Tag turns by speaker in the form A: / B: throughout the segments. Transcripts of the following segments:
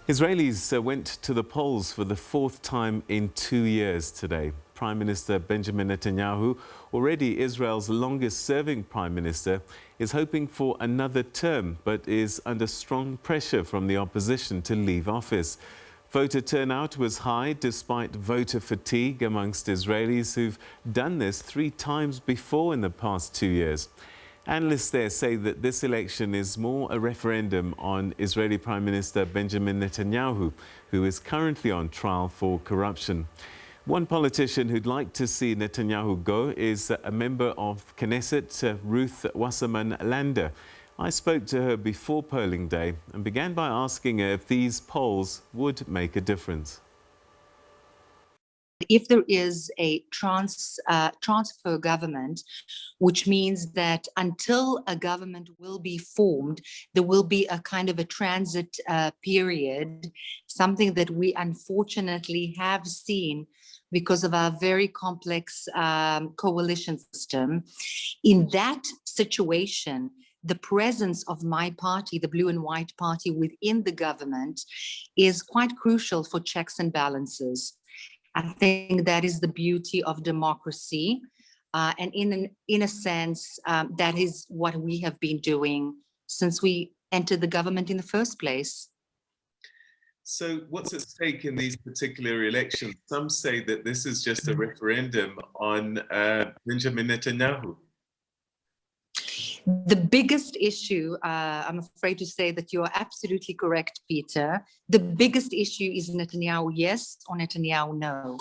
A: Israelis went to the polls for the fourth time in 2 years today. Prime Minister Benjamin Netanyahu, already Israel's longest-serving prime minister, is hoping for another term, but is under strong pressure from the opposition to leave office. Voter turnout was high despite voter fatigue amongst Israelis who've done this 3 times before in the past 2 years. Analysts there say that this election is more a referendum on Israeli Prime Minister Benjamin Netanyahu, who is currently on trial for corruption. One politician who'd like to see Netanyahu go is a member of Knesset Ruth Wasserman Lande. I spoke to her before polling day and began by asking her if these polls would make a difference.
B: If there is a transfer government, which means that until a government will be formed, there will be a kind of a transit period, something that we unfortunately have seen because of our very complex coalition system. In that situation, the presence of my party, the Blue and White Party, within the government is quite crucial for checks and balances. I think that is the beauty of democracy. And in a sense, that is what we have been doing since we entered the government in the first place.
A: So what's at stake in these particular elections? Some say that this is just a referendum on Benjamin Netanyahu.
B: The biggest issue, I'm afraid to say that you're absolutely correct, Peter. The biggest issue is Netanyahu yes or Netanyahu no.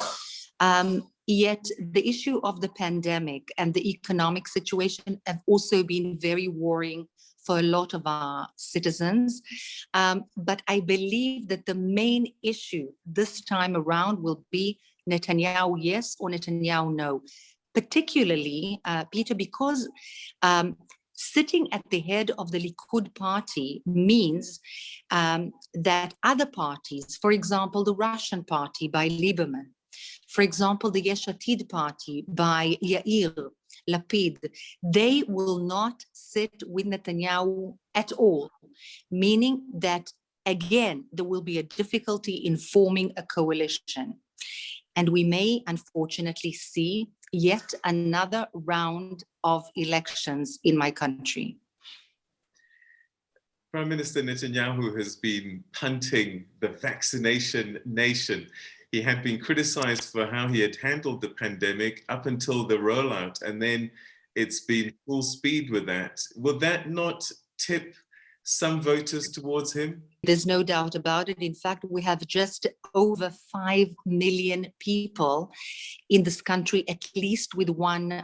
B: Yet the issue of the pandemic and the economic situation have also been very worrying for a lot of our citizens. But I believe that the main issue this time around will be Netanyahu yes or Netanyahu no. Particularly, Peter, because sitting at the head of the Likud party means that other parties, for example, the Russian party by Lieberman, for example, the Yesh Atid party by Yair Lapid, they will not sit with Netanyahu at all, meaning that, again, there will be a difficulty in forming a coalition. And we may, unfortunately, see yet another round of elections in my country.
A: Prime Minister Netanyahu has been punting the vaccination nation. He had been criticized for how he had handled the pandemic up until the rollout, and then it's been full speed with that. Will that not tip some voters towards him?
B: There's no doubt about it. In fact, we have just over 5 million people in this country, at least with one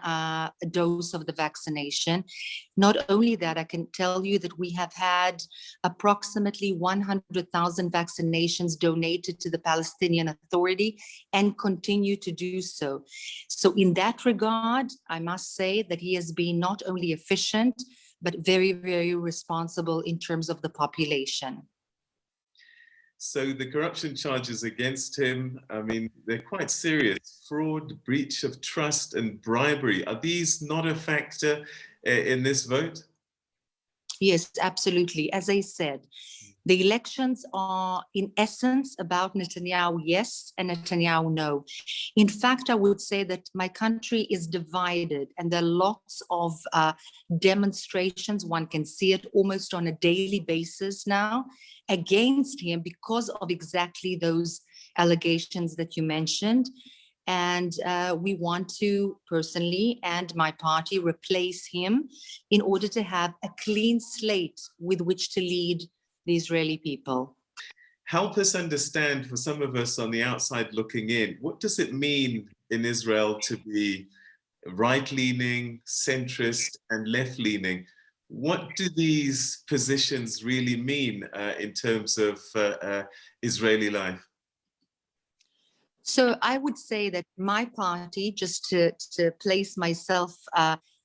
B: dose of the vaccination. Not only that, I can tell you that we have had approximately 100,000 vaccinations donated to the Palestinian Authority and continue to do so. So in that regard, I must say that he has been not only efficient, but very, very responsible in terms of the population.
A: So the corruption charges against him, I mean, they're quite serious. Fraud, breach of trust and bribery. Are these not a factor in this vote?
B: Yes, absolutely. As I said, the elections are in essence about Netanyahu yes and Netanyahu no. In fact, I would say that my country is divided and there are lots of demonstrations. One can see it almost on a daily basis now against him because of exactly those allegations that you mentioned. And we want to personally and my party replace him in order to have a clean slate with which to lead the Israeli people.
A: Help us understand, for some of us on the outside looking in, what does it mean in Israel to be right-leaning, centrist and left-leaning? What do these positions really mean in terms of Israeli life?
B: So I would say that my party, just to place myself,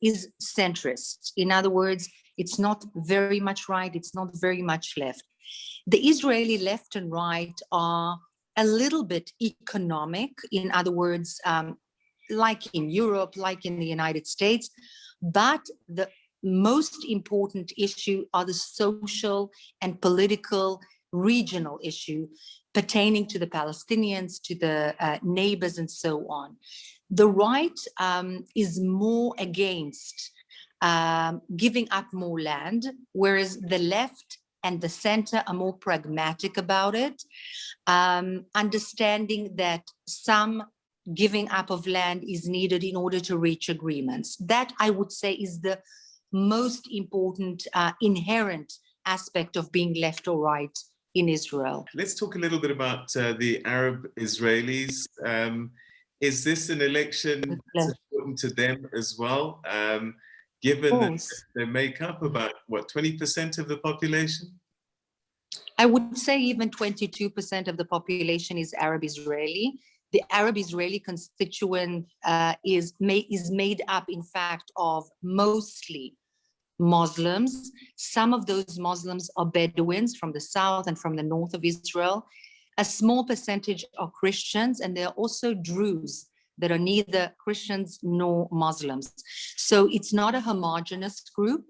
B: is centrist. In other words, it's not very much right, it's not very much left. The Israeli left and right are a little bit economic, in other words, like in Europe, like in the United States, but the most important issue are the social and political regional issue pertaining to the Palestinians, to the neighbors, and so on. The right is more against giving up more land, whereas the left and the center are more pragmatic about it, understanding that some giving up of land is needed in order to reach agreements. That, I would say, is the most important inherent aspect of being left or right in Israel.
A: Let's talk a little bit about the Arab Israelis. Is this an election that's important to them as well, given that they make up about, what, 20% of the population?
B: I would say even 22% of the population is Arab Israeli. The Arab Israeli constituent is made up, in fact, of mostly Muslims. Some of those Muslims are Bedouins from the south and from the north of Israel. A small percentage are Christians, and there are also Druze that are neither Christians nor Muslims. So it's not a homogeneous group.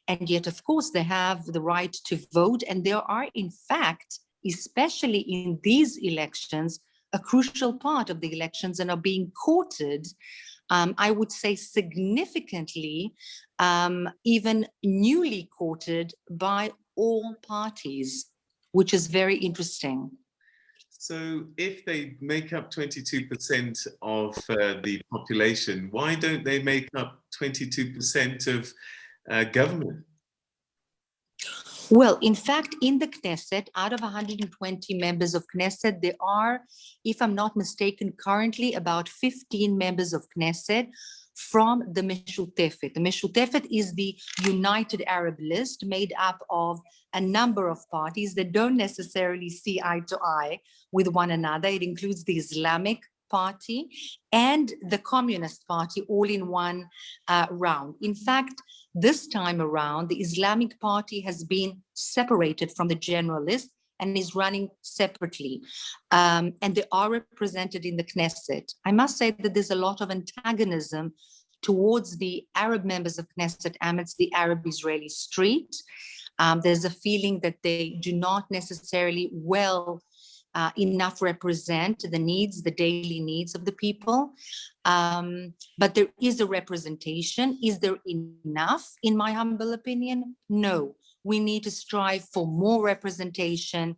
B: And yet, of course, they have the right to vote. And there are, in fact, especially in these elections, a crucial part of the elections and are being courted, I would say significantly, even newly courted by all parties, which is very interesting.
A: So if they make up 22% of the population, why don't they make up 22% of government?
B: Well, in fact, in the Knesset, out of 120 members of Knesset, there are, if I'm not mistaken, currently about 15 members of Knesset from the Meshutefet. The Meshutefet is the United Arab List made up of a number of parties that don't necessarily see eye to eye with one another. It includes the Islamic Party and the Communist Party all in one round. In fact, this time around, the Islamic Party has been separated from the general list and is running separately. And they are represented in the Knesset. I must say that there's a lot of antagonism towards the Arab members of Knesset amidst the Arab Israeli street. There's a feeling that they do not necessarily enough represent the needs, the daily needs of the people. But there is a representation. Is there enough, in my humble opinion? No. We need to strive for more representation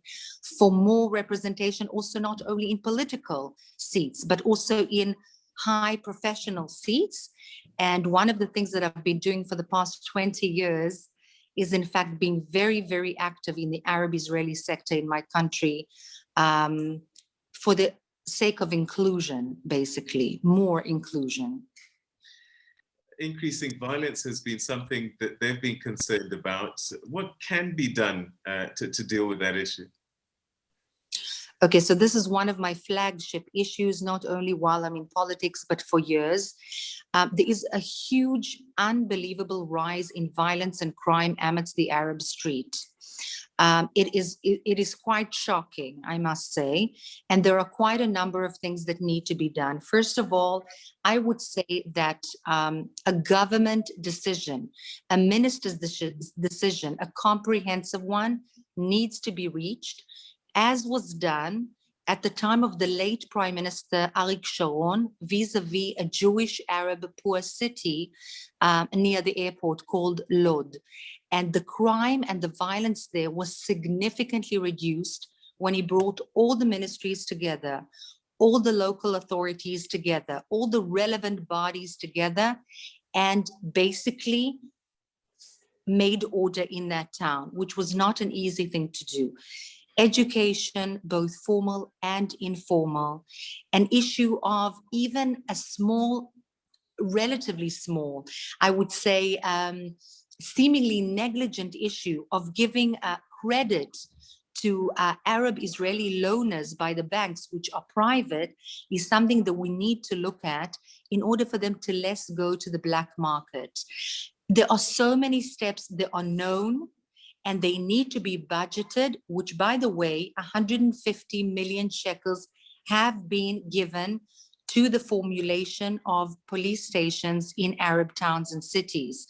B: also not only in political seats, but also in high professional seats. And one of the things that I've been doing for the past 20 years is, in fact, being very, very active in the Arab Israeli sector in my country, for the sake of inclusion, basically, more inclusion.
A: Increasing violence has been something that they've been concerned about. What can be done to deal with that issue?
B: Okay, so this is one of my flagship issues, not only while I'm in politics, but for years. There is a huge, unbelievable rise in violence and crime amidst the Arab street. It is quite shocking, I must say, and there are quite a number of things that need to be done. First of all, I would say that a government decision, a minister's decision, a comprehensive one, needs to be reached, as was done at the time of the late Prime Minister Arik Sharon vis-a-vis a Jewish Arab poor city near the airport called Lod. And the crime and the violence there was significantly reduced when he brought all the ministries together, all the local authorities together, all the relevant bodies together, and basically made order in that town, which was not an easy thing to do. Education, both formal and informal, an issue of even a small, relatively small, I would say, seemingly negligent issue of giving credit to Arab Israeli loaners by the banks, which are private, is something that we need to look at in order for them to less go to the black market. There are so many steps that are known and they need to be budgeted, which, by the way, 150 million shekels have been given to the formulation of police stations in Arab towns and cities,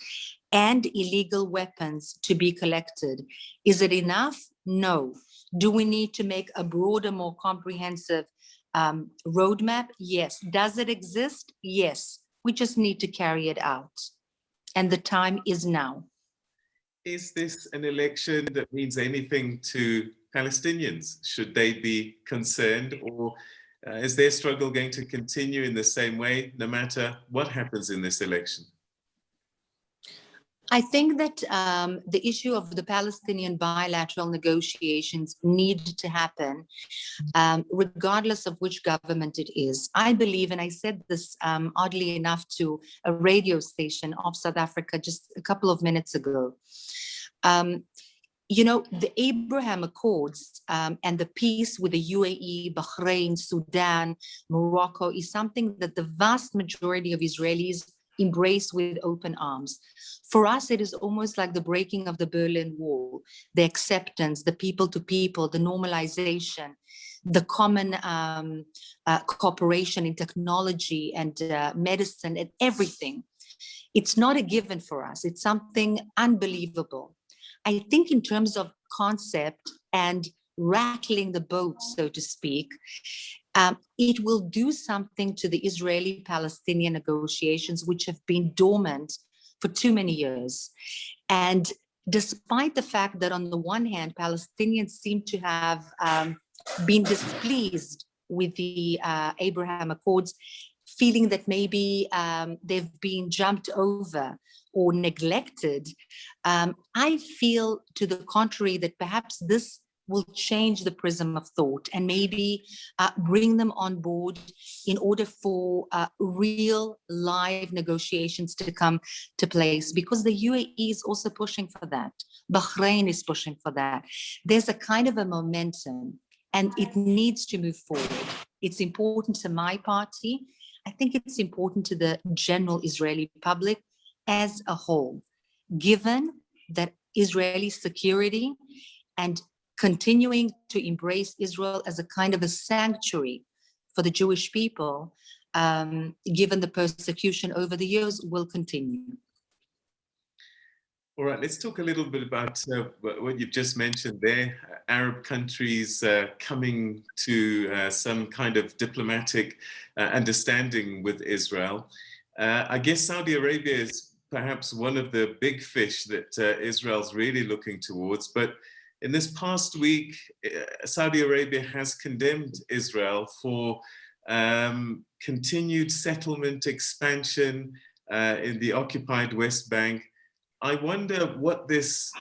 B: and illegal weapons to be collected. Is it enough? No. Do we need to make a broader, more comprehensive roadmap? Yes. Does it exist? Yes. We just need to carry it out. And the time is now.
A: Is this an election that means anything to Palestinians? Should they be concerned, or is their struggle going to continue in the same way, no matter what happens in this election?
B: I think that the issue of the Palestinian bilateral negotiations need to happen, regardless of which government it is. I believe, and I said this oddly enough to a radio station of South Africa just a couple of minutes ago. You know, the Abraham Accords and the peace with the UAE, Bahrain, Sudan, Morocco is something that the vast majority of Israelis embrace with open arms. For us, it is almost like the breaking of the Berlin Wall, the acceptance, the people to people, the normalization, the common cooperation in technology and medicine and everything. It's not a given for us. It's something unbelievable. I think in terms of concept and rattling the boat, so to speak, it will do something to the Israeli-Palestinian negotiations, which have been dormant for too many years. And despite the fact that on the one hand, Palestinians seem to have been displeased with the Abraham Accords, feeling that maybe they've been jumped over or neglected, I feel to the contrary that perhaps this will change the prism of thought and maybe bring them on board in order for real live negotiations to come to place, because the UAE is also pushing for that. Bahrain is pushing for that. There's a kind of a momentum and it needs to move forward. It's important to my party. I think it's important to the general Israeli public as a whole, given that Israeli security and continuing to embrace Israel as a kind of a sanctuary for the Jewish people, given the persecution over the years, will continue.
A: All right, let's talk a little bit about what you've just mentioned there, Arab countries coming to some kind of diplomatic understanding with Israel. I guess Saudi Arabia is perhaps one of the big fish that Israel's really looking towards, but in this past week, Saudi Arabia has condemned Israel for continued settlement expansion in the occupied West Bank. I wonder what this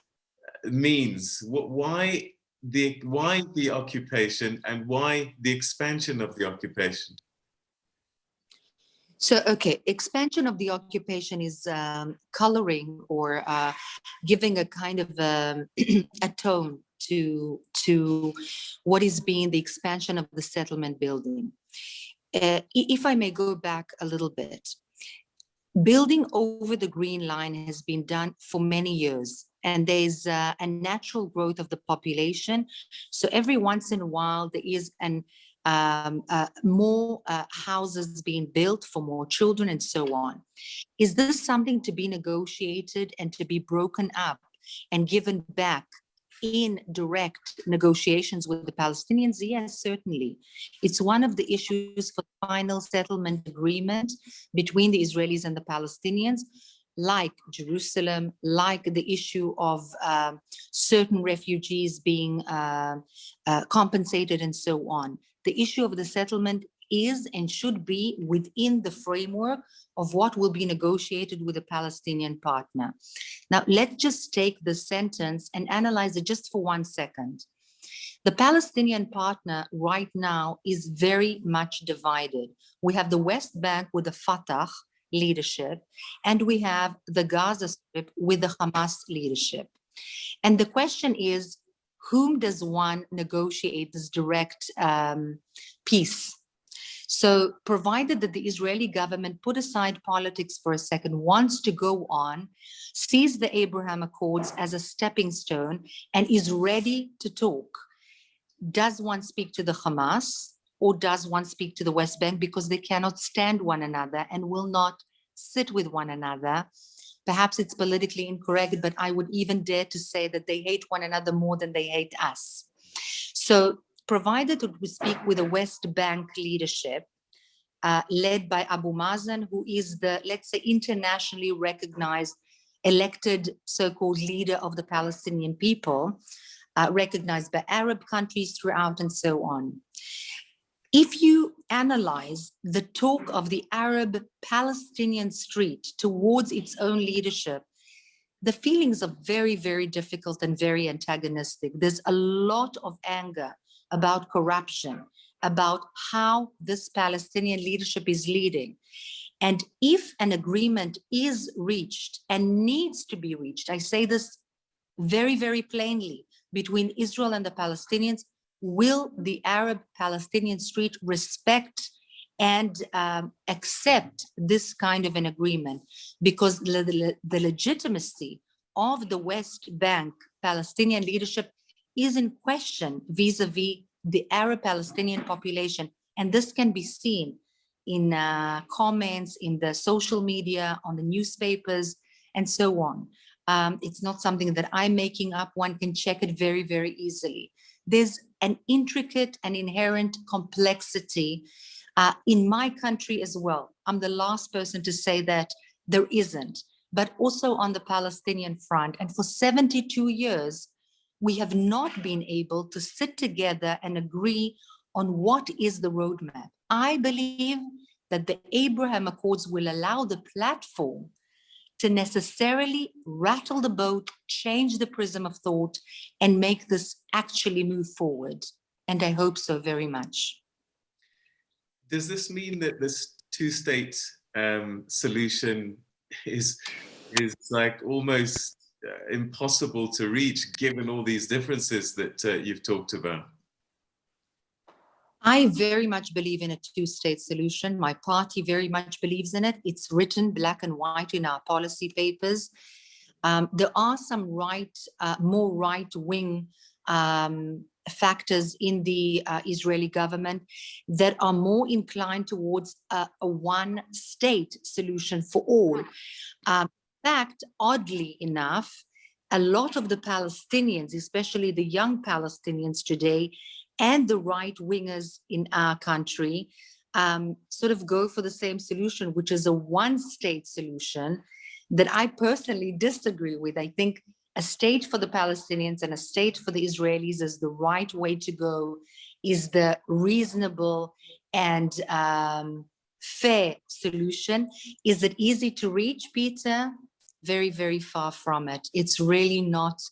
A: means. Why the occupation and why the expansion of the occupation?
B: So, okay, expansion of the occupation is coloring or giving a kind of a tone to what is being the expansion of the settlement building. If I may go back a little bit, building over the Green Line has been done for many years, and there's a natural growth of the population. So every once in a while, there is more houses being built for more children and so on. Is this something to be negotiated and to be broken up and given back in direct negotiations with the Palestinians? Yes, certainly. It's one of the issues for the final settlement agreement between the Israelis and the Palestinians, like Jerusalem, like the issue of certain refugees being compensated and so on. The issue of the settlement is and should be within the framework of what will be negotiated with a Palestinian partner. Now, let's just take the sentence and analyze it just for 1 second. The Palestinian partner right now is very much divided. We have the West Bank with the Fatah leadership, and we have the Gaza Strip with the Hamas leadership. And the question is, whom does one negotiate this direct peace? So provided that the Israeli government put aside politics for a second, wants to go on, sees the Abraham Accords as a stepping stone, and is ready to talk, does one speak to the Hamas or does one speak to the West Bank, because they cannot stand one another and will not sit with one another? Perhaps it's politically incorrect, but I would even dare to say that they hate one another more than they hate us. So provided that we speak with the West Bank leadership, led by Abu Mazen, who is the, let's say, internationally recognized elected so-called leader of the Palestinian people, recognized by Arab countries throughout and so on. If you analyze the talk of the Arab Palestinian street towards its own leadership, the feelings are very, very difficult and very antagonistic. There's a lot of anger about corruption, about how this Palestinian leadership is leading. And if an agreement is reached and needs to be reached, I say this very, very plainly, between Israel and the Palestinians, will the Arab Palestinian street respect and accept this kind of an agreement? Because the legitimacy of the West Bank Palestinian leadership is in question vis-a-vis the Arab Palestinian population. And this can be seen in comments, in the social media, on the newspapers, and so on. It's not something that I'm making up. One can check it very, very easily. There's an intricate and inherent complexity in my country as well. I'm the last person to say that there isn't, but also on the Palestinian front. And for 72 years, we have not been able to sit together and agree on what is the roadmap. I believe that the Abraham Accords will allow the platform to necessarily rattle the boat, change the prism of thought, and make this actually move forward. And I hope so very much.
A: Does this mean that this two-state solution is like almost impossible to reach, given all these differences that you've talked about?
B: I very much believe in a two-state solution. My party very much believes in it. It's written black and white in our policy papers. There are some more right-wing factors in the Israeli government that are more inclined towards a one-state solution for all. In fact, oddly enough, a lot of the Palestinians, especially the young Palestinians today, and the right-wingers in our country sort of go for the same solution, which is a one-state solution that I personally disagree with. I think a state for the Palestinians and a state for the Israelis is the right way to go, is the reasonable and fair solution. Is it easy to reach, Peter? Very, very far from it. It's really not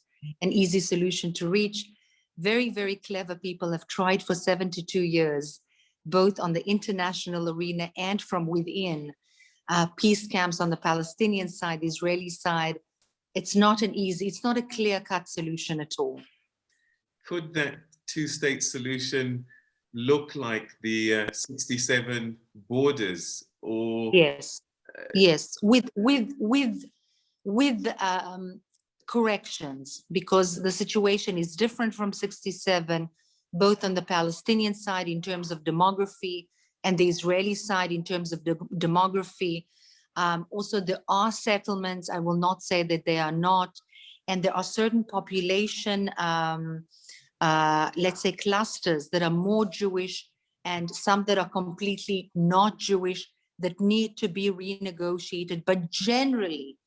B: an easy solution to reach. Very, very clever people have tried for 72 years, both on the international arena and from within. Peace camps on the Palestinian side, the Israeli side. It's not a clear-cut solution at all.
A: Could that two-state solution look like the 67 borders, or?
B: Yes, yes, with corrections, because the situation is different from 67, both on the Palestinian side in terms of demography and the Israeli side in terms of demography. Also, there are settlements. I will not say that they are not. And there are certain population, let's say, clusters that are more Jewish and some that are completely not Jewish that need to be renegotiated. But generally,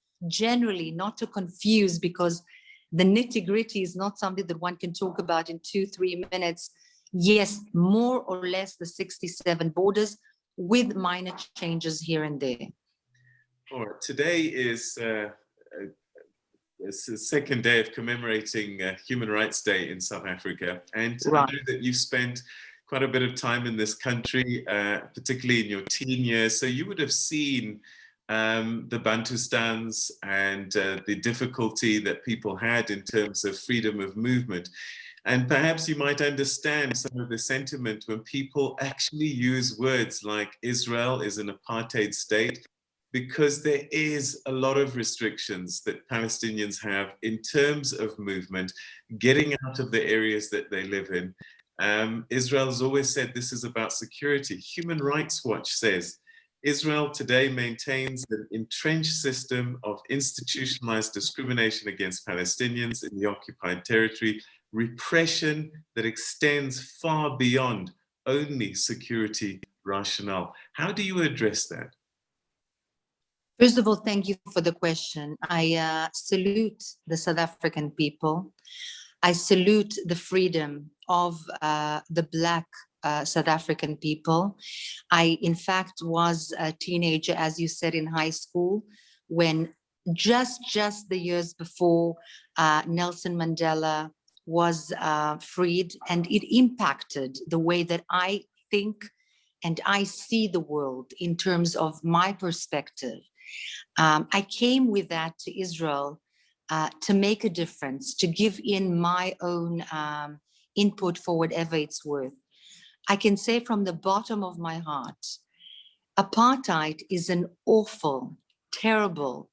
B: not to confuse, because the nitty-gritty is not something that one can talk about in 2-3 minutes. Yes, more or less the 67 borders with minor changes here and there.
A: All right. Today is it's the second day of commemorating Human Rights Day in South Africa. And right. I know that you've spent quite a bit of time in this country, particularly in your teen years. So you would have seen the Bantustans and the difficulty that people had in terms of freedom of movement. And perhaps you might understand some of the sentiment when people actually use words like Israel is an apartheid state, because there is a lot of restrictions that Palestinians have in terms of movement, getting out of the areas that they live in. Israel has always said this is about security. Human Rights Watch says Israel today maintains an entrenched system of institutionalized discrimination against Palestinians in the occupied territory, repression that extends far beyond only security rationale. How do you address that?
B: First of all, thank you for the question. I salute the South African people. I salute the freedom of the Black South African people. I, in fact, was a teenager, as you said, in high school, when just the years before Nelson Mandela was freed, and it impacted the way that I think and I see the world in terms of my perspective. I came with that to Israel to make a difference, to give in my own input for whatever it's worth. I can say from the bottom of my heart, apartheid is an awful, terrible,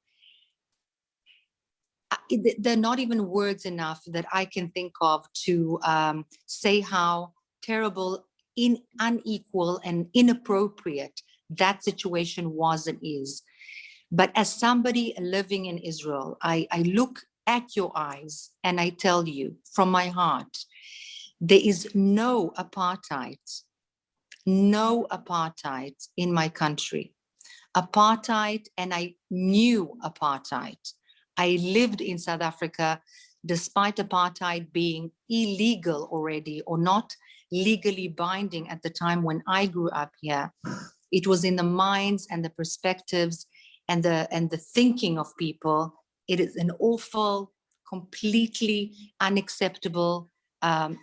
B: there are not even words enough that I can think of to say how terrible, unequal, and inappropriate that situation was and is. But as somebody living in Israel, I look at your eyes and I tell you from my heart, there is no apartheid in my country. Apartheid, and I knew apartheid. I lived in South Africa despite apartheid being illegal already or not legally binding at the time when I grew up here. It was in the minds and the perspectives and the thinking of people. It is an awful, completely unacceptable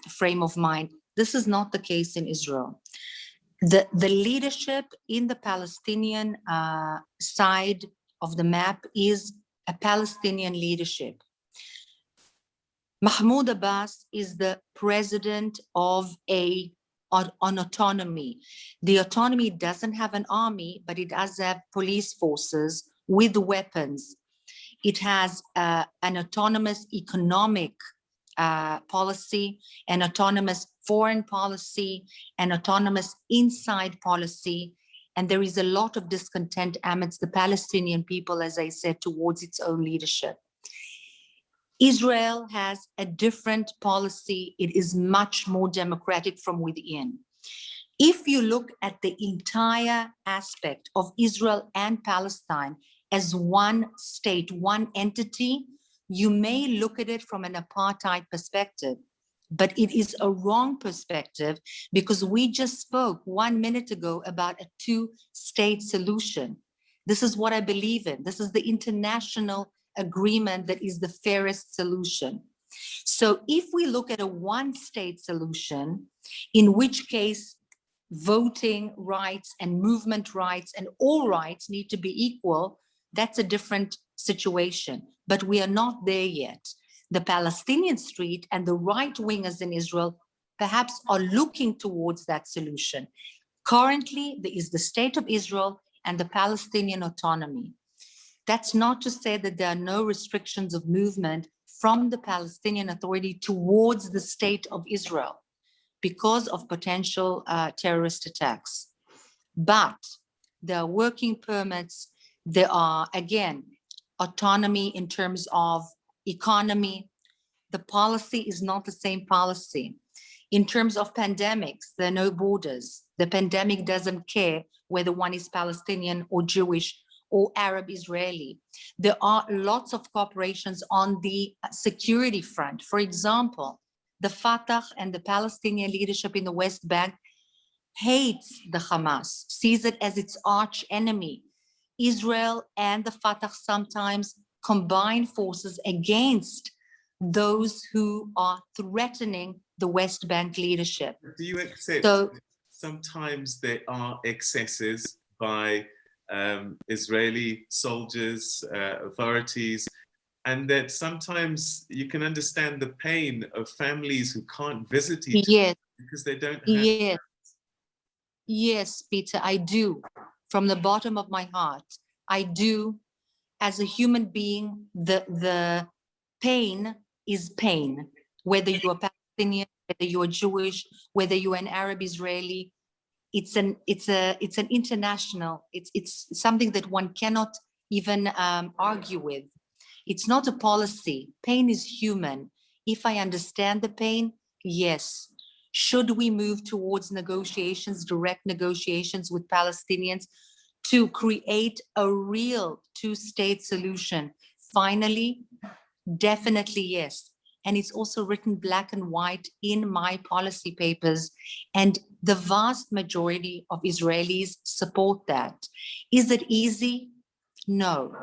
B: frame of mind. This is not the case in Israel. The leadership in the Palestinian side of the map is a Palestinian leadership. Mahmoud Abbas is the president of an autonomy. The autonomy doesn't have an army, but it does have police forces with weapons. It has an autonomous economic policy, an autonomous foreign policy, an autonomous inside policy. And there is a lot of discontent amidst the Palestinian people, as I said, towards its own leadership. Israel has a different policy. It is much more democratic from within. If you look at the entire aspect of Israel and Palestine as one state, one entity, you may look at it from an apartheid perspective, but it is a wrong perspective because we just spoke 1 minute ago about a two-state solution. This is what I believe in. This is the international agreement that is the fairest solution. So if we look at a one-state solution, in which case voting rights and movement rights and all rights need to be equal, that's a different situation. But we are not there yet. The Palestinian street and the right-wingers in Israel perhaps are looking towards that solution. Currently, there is the state of Israel and the Palestinian autonomy. That's not to say that there are no restrictions of movement from the Palestinian Authority towards the state of Israel because of potential terrorist attacks. But there are working permits. There are, again, autonomy in terms of economy. The policy is not the same policy. In terms of pandemics, there are no borders. The pandemic doesn't care whether one is Palestinian or Jewish or Arab Israeli. There are lots of cooperations on the security front. For example, the Fatah and the Palestinian leadership in the West Bank hates the Hamas, sees it as its arch enemy. Israel and the Fatah sometimes combine forces against those who are threatening the West Bank leadership.
A: Do you accept sometimes there are excesses by Israeli soldiers, authorities, and that sometimes you can understand the pain of families who can't visit each other because they don't have...
B: Yes, Peter, I do. From the bottom of my heart, I do. As a human being, the pain is pain, whether you're Palestinian, whether you're Jewish, whether you're an Arab Israeli. It's an international, it's something that one cannot even argue with. It's not a policy. Pain is human. If I understand the pain, yes. Should we move towards negotiations, direct negotiations with Palestinians to create a real two-state solution? Finally, definitely yes. And it's also written black and white in my policy papers. And the vast majority of Israelis support that. Is it easy? No.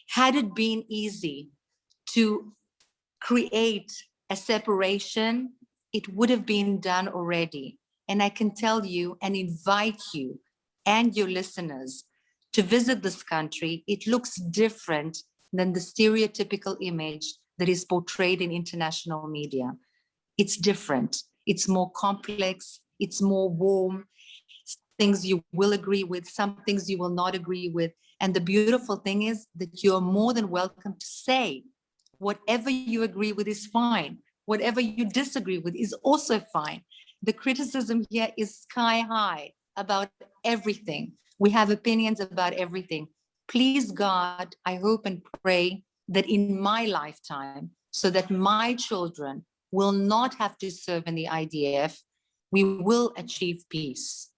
B: Had it been easy to create a separation, it would have been done already. And I can tell you and invite you and your listeners to visit this country. It looks different than the stereotypical image that is portrayed in international media. It's different. It's more complex. It's more warm. Things you will agree with, some things you will not agree with. And the beautiful thing is that you're more than welcome to say whatever you agree with is fine. Whatever you disagree with is also fine. The criticism here is sky high about everything. We have opinions about everything. Please, God, I hope and pray that in my lifetime, so that my children will not have to serve in the IDF, we will achieve peace.